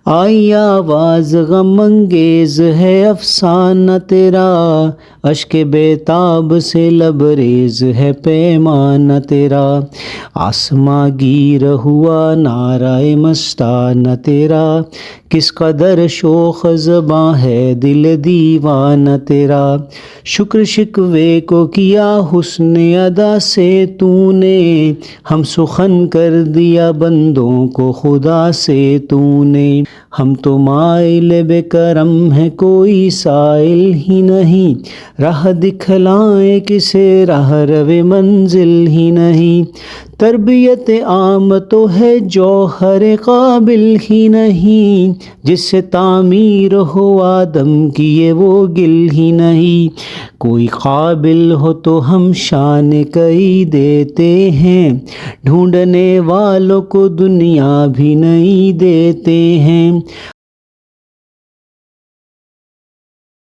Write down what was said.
آئی آواز غم انگیز ہے افسانہ تیرا، اشک بیتاب سے لبریز ہے پیمانہ تیرا، آسماں گیر ہوا نعرہ مستانہ تیرا، کس قدر شوخ زباں ہے دل دیوانہ تیرا، شکر شکوے کو کیا حسن ادا سے تو نے، ہم سخن کر دیا بندوں کو خدا سے تو نے، ہم تو مائل بے کرم ہے کوئی سائل ہی نہیں، راہ دکھلائیں کسے راہ رو منزل ہی نہیں، تربیت عام تو ہے جوہر قابل ہی نہیں، جس سے تعمیر ہو آدم کی یہ وہ گل ہی نہیں، کوئی قابل ہو تو ہم شان کئی دیتے ہیں، ڈھونڈنے والوں کو دنیا بھی نہیں دیتے ہیں،